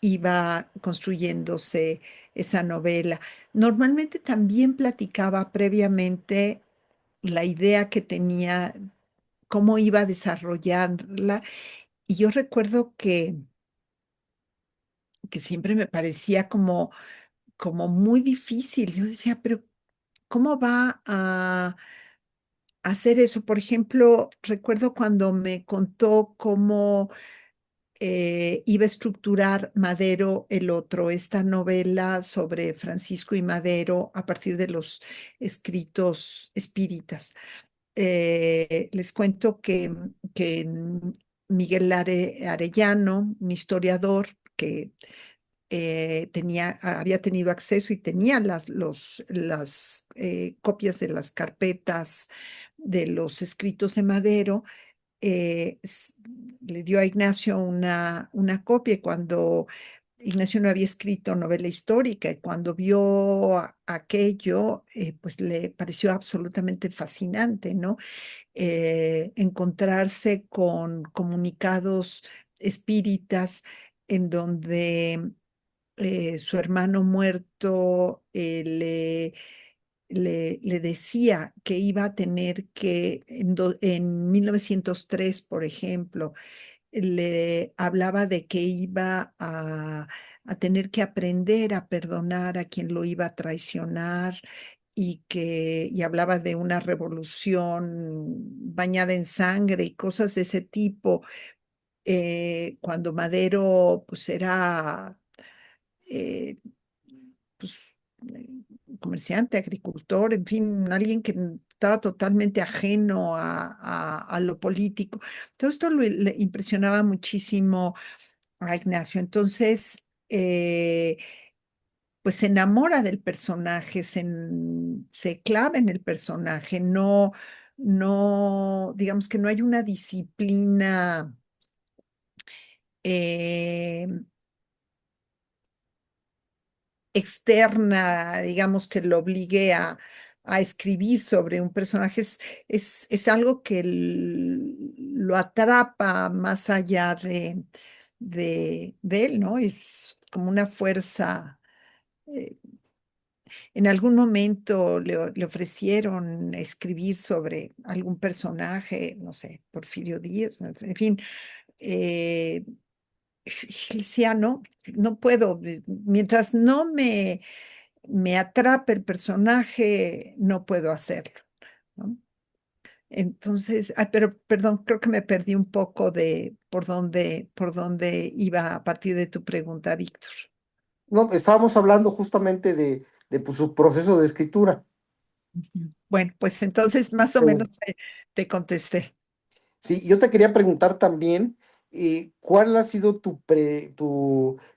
S2: iba construyéndose esa novela. Normalmente también platicaba previamente la idea que tenía, cómo iba a desarrollarla y yo recuerdo que siempre me parecía como muy difícil. Yo decía, pero ¿cómo va a hacer eso? Por ejemplo, recuerdo cuando me contó cómo iba a estructurar Madero el Otro, esta novela sobre Francisco y Madero a partir de los escritos espíritas. Les cuento que Miguel Arellano, un historiador que había tenido acceso y tenía las copias de las carpetas de los escritos de Madero, eh, s- le dio a Ignacio una copia y cuando Ignacio no había escrito novela histórica y cuando vio aquello, pues le pareció absolutamente fascinante, ¿no? Encontrarse con comunicados espíritas en donde su hermano muerto le decía que iba a tener que, en 1903, por ejemplo, le hablaba de que iba a tener que aprender a perdonar a quien lo iba a traicionar y hablaba de una revolución bañada en sangre y cosas de ese tipo, cuando Madero pues era eh, pues, eh, comerciante, agricultor, en fin, alguien que estaba totalmente ajeno a lo político. Todo esto le impresionaba muchísimo a Ignacio. Entonces, pues se enamora del personaje, se clava en el personaje, digamos que no hay una disciplina eh, externa, digamos, que lo obligue a escribir sobre un personaje, es algo que lo atrapa más allá de él, ¿no? Es como una fuerza. eh, en algún momento le ofrecieron escribir sobre algún personaje, no sé, Porfirio Díaz, en fin, eh, y decía, no puedo, mientras no me atrapa el personaje, no puedo hacerlo, ¿no? Entonces, pero perdón, creo que me perdí un poco de por dónde iba a partir de tu pregunta, Víctor.
S3: No, estábamos hablando justamente de pues, su proceso de escritura.
S2: Ujú. Bueno, pues entonces más o
S3: Qué
S2: menos
S3: bueno.
S2: te contesté.
S3: Sí, yo te quería preguntar también, ¿cuál ha sido tu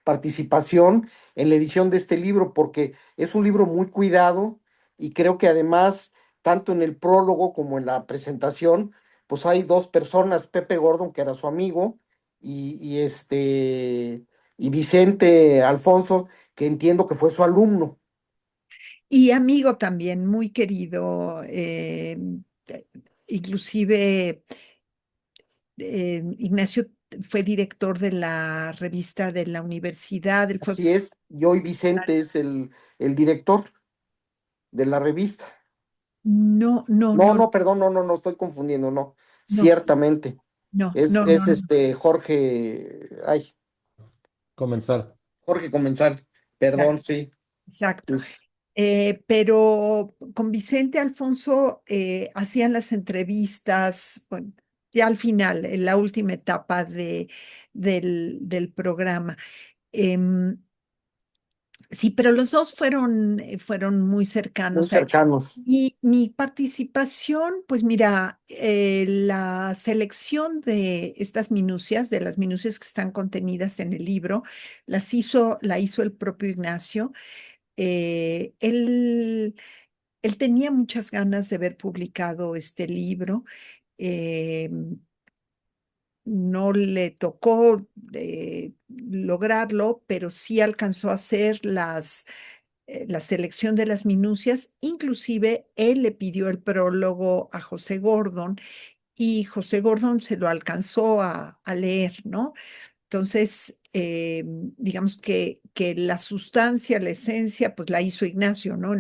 S3: participación en la edición de este libro? Porque es un libro muy cuidado y creo que además tanto en el prólogo como en la presentación, pues hay dos personas, Pepe Gordon, que era su amigo, y Vicente Alfonso, que entiendo que fue su alumno.
S2: Y amigo también, muy querido, eh, inclusive Ignacio fue director de la revista de la universidad, él fue...
S3: Así es, y hoy Vicente es el director de la revista.
S2: No, no,
S3: No,
S2: no,
S3: no, perdón, no, no, no, estoy confundiendo, no,
S2: no,
S3: ciertamente.
S2: no,
S3: Es,
S2: no,
S3: es
S2: no, no,
S3: este Jorge, ay,
S1: Comenzar.
S3: Jorge Comensal,
S2: exacto,
S3: perdón, sí.
S2: exacto.
S3: Pues,
S2: Pero con Vicente Alfonso hacían las entrevistas, bueno, ya al final, en la última etapa del programa. Em, sí, pero los dos fueron muy
S3: muy
S2: cercanos a él.
S3: cercanos.
S2: Mi participación, pues mira, la selección de estas minucias, de las minucias que están contenidas en el libro, la hizo el propio Ignacio. Eh, él, él tenía muchas ganas de ver publicado este libro. eh, no le tocó lograrlo, pero sí alcanzó a hacer la selección de las minucias. Inclusive él le pidió el prólogo a José Gordon y José Gordon se lo alcanzó a leer, ¿no? Entonces, digamos que la sustancia, la esencia, pues la hizo Ignacio, ¿no?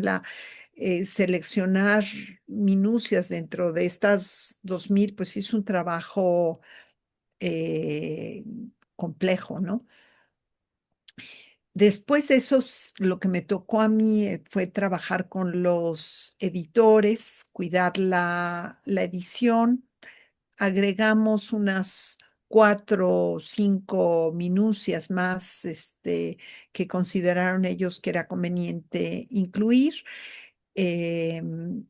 S2: Seleccionar minucias dentro de estas 2000, pues sí es un trabajo eh, complejo, ¿no? Después de eso, lo que me tocó a mí fue trabajar con los editores, cuidar la edición. Agregamos unas 4 o 5 minucias más, que consideraron ellos que era conveniente incluir. Em,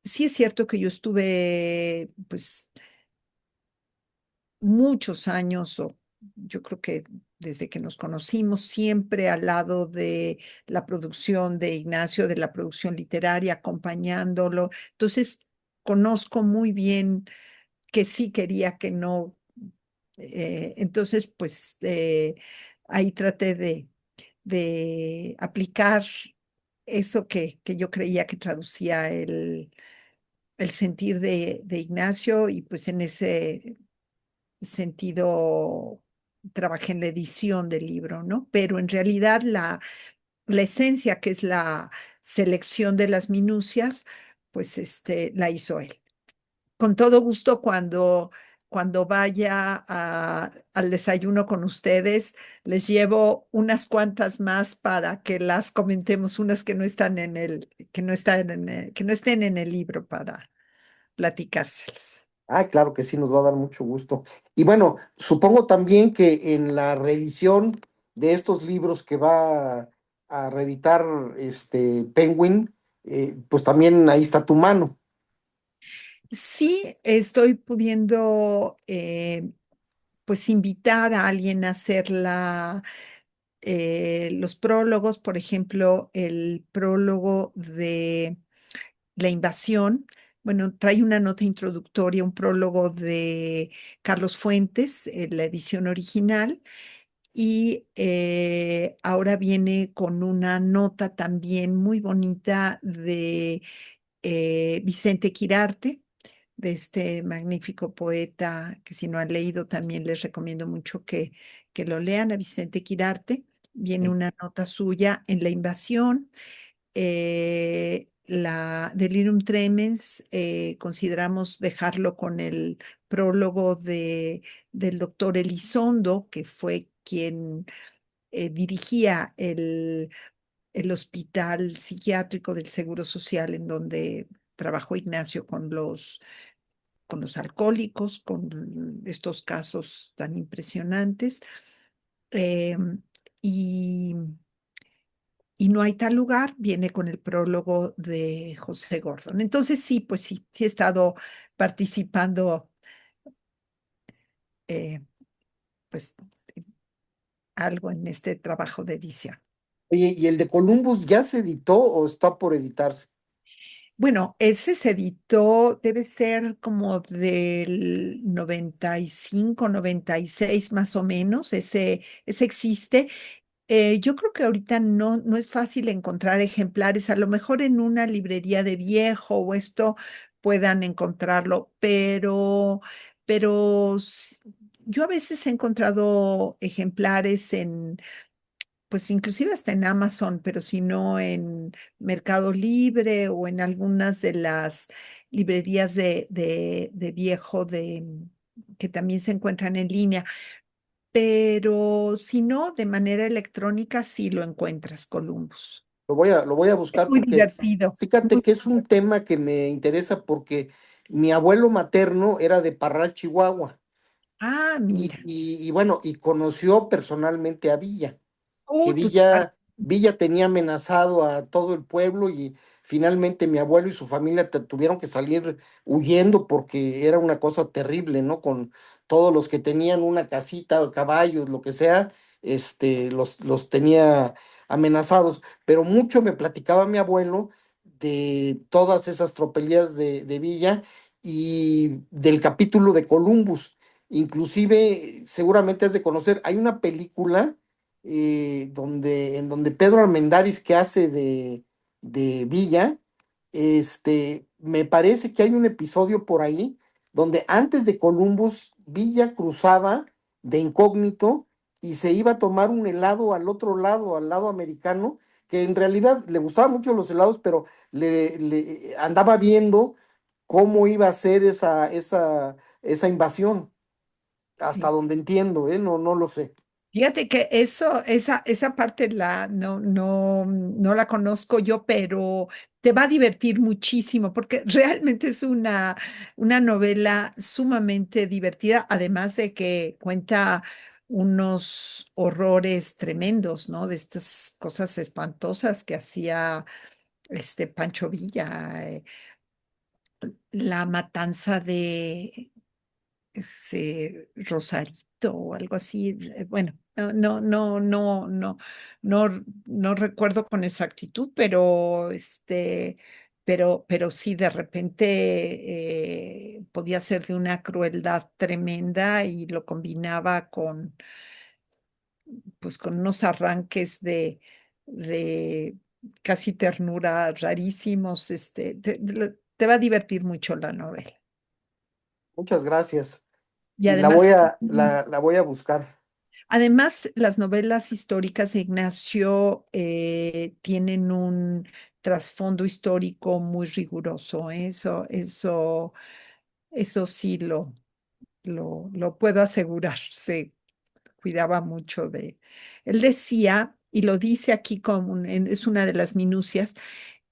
S2: sí es cierto que yo estuve, pues, muchos años, o yo creo que desde que nos conocimos, siempre al lado de la producción de Ignacio, de la producción literaria, acompañándolo. Entonces, conozco muy bien que sí quería, que no. Entonces, pues ahí traté de aplicar eso que yo creía que traducía el sentir de Ignacio, y pues en ese sentido trabajé en la edición del libro, ¿no? Pero en realidad la esencia, que es la selección de las minucias, pues la hizo él. Con todo gusto, cuando vaya al desayuno con ustedes, les llevo unas cuantas más para que las comentemos, unas que no están que no estén en el libro, para platicárselas.
S3: Ah, claro que sí, nos va a dar mucho gusto. Y bueno, supongo también que en la reedición de estos libros que va a reeditar este Penguin, pues también ahí está tu mano.
S2: Sí, estoy pudiendo pues invitar a alguien a hacer los prólogos, por ejemplo, el prólogo de La invasión. Bueno, trae una nota introductoria, un prólogo de Carlos Fuentes, la edición original, y ahora viene con una nota también muy bonita de Vicente Quirarte, de este magnífico poeta, que si no han leído también les recomiendo mucho que lo lean, a Vicente Quirarte. Viene una nota suya en La invasión. La Delirium Tremens, consideramos dejarlo con el prólogo del doctor Elizondo, que fue quien dirigía el hospital psiquiátrico del Seguro Social, en donde trabajó Ignacio con los alcohólicos, con estos casos tan impresionantes. Em, y, y No hay tal lugar, viene con el prólogo de José Gordon. Entonces sí, pues sí he estado participando, eh, pues algo en este trabajo de edición.
S3: Oye, ¿y el de Columbus ya se editó o está por editarse?
S2: Bueno, ese se editó, debe ser como del 95, 96 más o menos, ese existe. Yo creo que ahorita no es fácil encontrar ejemplares, a lo mejor en una librería de viejo o esto puedan encontrarlo, pero yo a veces he encontrado ejemplares pues inclusive hasta en Amazon, pero si no en Mercado Libre o en algunas de las librerías de viejo que también se encuentran en línea. Pero si no, de manera electrónica sí lo encuentras, Columbus.
S3: Lo voy a
S2: Es
S3: buscar
S2: muy
S3: porque
S2: divertido.
S3: fíjate que es un tema que me interesa porque mi abuelo materno era de Parral, Chihuahua,
S2: Ah, mira.
S3: y bueno, y conoció personalmente a Villa, que
S2: Uy, pues
S3: Villa tenía amenazado a todo el pueblo y finalmente mi abuelo y su familia tuvieron que salir huyendo porque era una cosa terrible, ¿no? Con todos los que tenían una casita o caballos, lo que sea, los tenía amenazados. Pero mucho me platicaba mi abuelo de todas esas tropelías de Villa y del capítulo de Columbus. Inclusive, seguramente has de conocer, hay una película en donde Pedro Armendáriz, que hace de Villa, me parece que hay un episodio por ahí donde antes de Columbus, Villa cruzaba de incógnito y se iba a tomar un helado al otro lado, al lado americano, que en realidad le gustaban mucho los helados, pero le andaba viendo cómo iba a ser esa invasión, hasta
S2: sí.
S3: donde entiendo, ¿eh? No lo sé.
S2: Fíjate que esa parte no la conozco yo, pero te va a divertir muchísimo porque realmente es una novela sumamente divertida, además de que cuenta unos horrores tremendos, ¿no? De estas cosas espantosas que hacía este Pancho Villa, la matanza de Rosarito o algo así. Bueno, no recuerdo con exactitud, pero sí de repente podía ser de una crueldad tremenda y lo combinaba pues, con unos arranques de casi ternura rarísimos. Te va a divertir mucho la novela.
S3: Muchas gracias.
S2: Y
S3: Y la
S2: además,
S3: voy a buscar.
S2: además, las novelas históricas de Ignacio tienen un trasfondo histórico muy riguroso. Eso sí lo puedo asegurar. Se cuidaba mucho de. Él decía, y lo dice aquí es una de las minucias,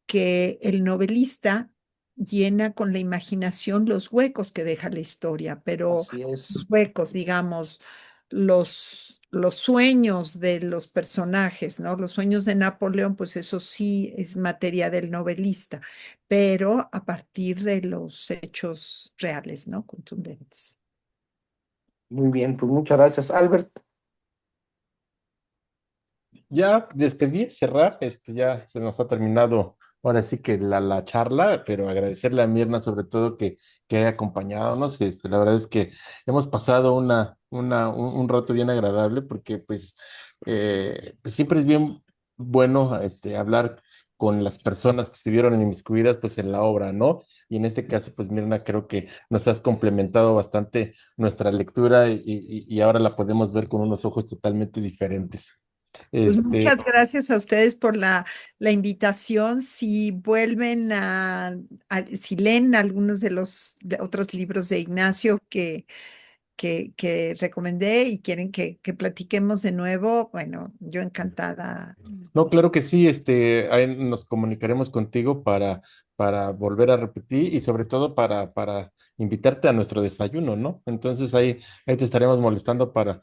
S2: que el novelista llena con la imaginación los huecos que deja la historia, pero
S3: Así
S2: los
S3: es.
S2: huecos, digamos, los sueños de los personajes, ¿no? Los sueños de Napoleón, pues eso sí es materia del novelista, pero a partir de los hechos reales, ¿no? Contundentes.
S3: Muy bien, pues muchas gracias, Albert.
S1: Ya despedir, cerrar, ya se nos ha terminado ahora sí que la charla, pero agradecerle a Mirna sobre todo que haya acompañado. La verdad es que hemos pasado un rato bien agradable porque pues siempre es bien bueno hablar con las personas que estuvieron inmiscuidas pues en la obra, ¿no? Y en este caso, pues Mirna, creo que nos has complementado bastante nuestra lectura y ahora la podemos ver con unos ojos totalmente diferentes.
S2: Pues
S1: Este,
S2: muchas gracias a ustedes por la invitación. Si vuelven si leen algunos de los de otros libros de Ignacio que recomendé y quieren que platiquemos de nuevo, bueno, yo encantada.
S1: no, claro que sí, ahí nos comunicaremos contigo para volver a repetir y sobre todo para invitarte a nuestro desayuno, ¿no? Entonces ahí te estaremos molestando para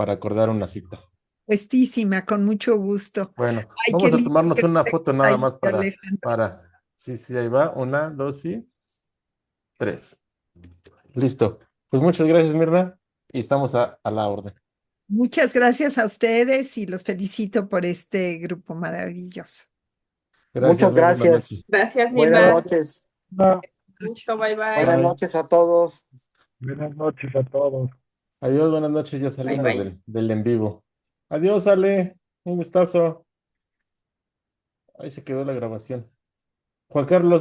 S1: acordar una cita.
S2: Puestísima, con mucho gusto.
S1: Bueno,
S2: Ay, qué
S1: vamos a
S2: lindo
S1: tomarnos
S2: que
S1: una
S2: te
S1: foto nada
S2: ahí,
S1: más
S2: Alejandro.
S1: sí, sí, ahí va, una, dos y tres. Listo. Pues muchas gracias, Mirna, y estamos a la orden.
S2: Muchas gracias a ustedes y los felicito por este grupo maravilloso.
S1: Gracias,
S3: Muchas
S1: muy buenas
S3: gracias.
S1: noches.
S4: Gracias,
S3: Buenas
S4: Mirna.
S3: noches.
S5: Ah,
S4: Gusto, bye
S3: Buenas
S4: bye.
S1: Bye.
S3: noches a todos.
S5: buenas noches a todos.
S1: Adiós, buenas noches, ya
S4: Bye
S1: salimos
S4: bye.
S1: del en vivo. Adiós, Ale, un gustazo. Ahí se quedó la grabación. Juan Carlos.